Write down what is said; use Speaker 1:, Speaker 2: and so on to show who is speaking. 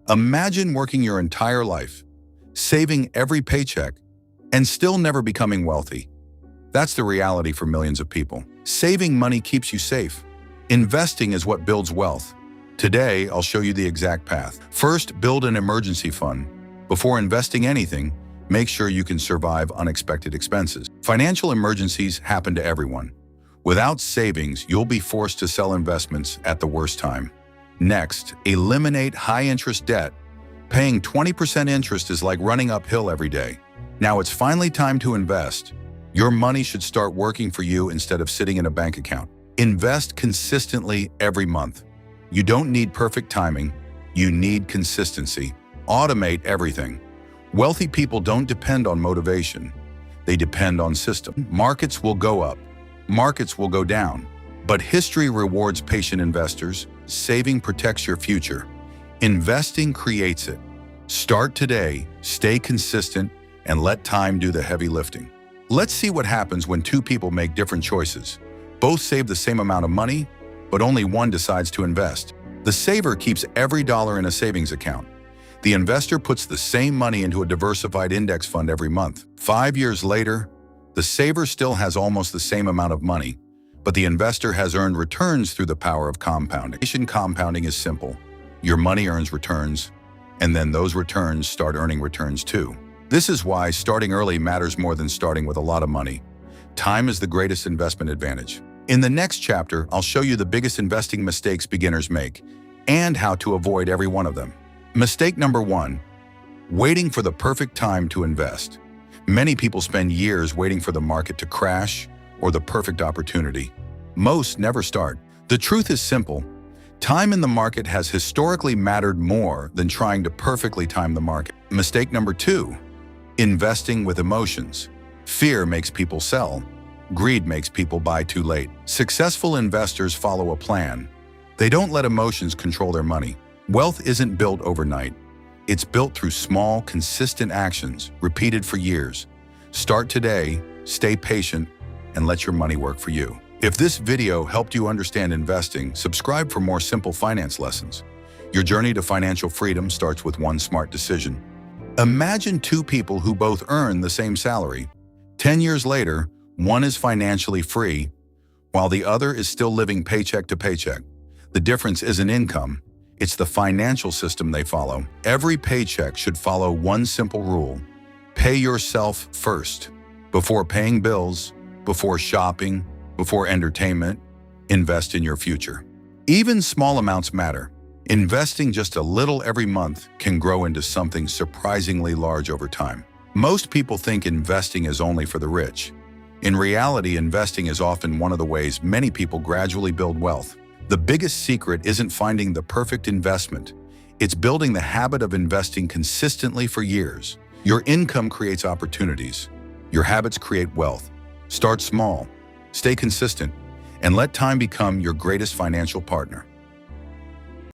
Speaker 1: Imagine working your entire life, saving every paycheck, and still never becoming wealthy. That's the reality for millions of people. Saving money keeps you safe. Investing is what builds wealth. Today, I'll show you the exact path. First, build an emergency fund. Before investing anything, make sure you can survive unexpected expenses. Financial emergencies happen to everyone. Without savings, you'll be forced to sell investments at the worst time. Next, eliminate high-interest debt. Paying 20% interest is like running uphill every day. Now it's finally time to invest. Your money should start working for you instead of sitting in a bank account. Invest consistently every month. You don't need perfect timing. You need consistency. Automate everything. Wealthy people don't depend on motivation. They depend on system. Markets will go up. Markets will go down. But history rewards patient investors. Saving protects your future. Investing creates it. Start today, stay consistent, and let time do the heavy lifting. Let's see what happens when two people make different choices. Both save the same amount of money, but only one decides to invest. The saver keeps every dollar in a savings account. The investor puts the same money into a diversified index fund every month. 5 years later, the saver still has almost the same amount of money, but the investor has earned returns through the power of compounding. Compounding is simple. Your money earns returns, and then those returns start earning returns too. This is why starting early matters more than starting with a lot of money. Time is the greatest investment advantage. In the next chapter, I'll show you the biggest investing mistakes beginners make and how to avoid every one of them. Mistake number 1, waiting for the perfect time to invest. Many people spend years waiting for the market to crash or the perfect opportunity. Most never start. The truth is simple. Time in the market has historically mattered more than trying to perfectly time the market. Mistake number 2, investing with emotions. Fear makes people sell. Greed makes people buy too late. Successful investors follow a plan. They don't let emotions control their money. Wealth isn't built overnight. It's built through small, consistent actions, repeated for years. Start today, stay patient, and let your money work for you. If this video helped you understand investing, subscribe for more simple finance lessons. Your journey to financial freedom starts with one smart decision. Imagine two people who both earn the same salary. 10 years later, one is financially free, while the other is still living paycheck to paycheck. The difference isn't income, it's the financial system they follow. Every paycheck should follow one simple rule. Pay yourself first. Before paying bills, before shopping, before entertainment, invest in your future. Even small amounts matter. Investing just a little every month can grow into something surprisingly large over time. Most people think investing is only for the rich. In reality, investing is often one of the ways many people gradually build wealth. The biggest secret isn't finding the perfect investment. It's building the habit of investing consistently for years. Your income creates opportunities. Your habits create wealth. Start small, stay consistent, and let time become your greatest financial partner.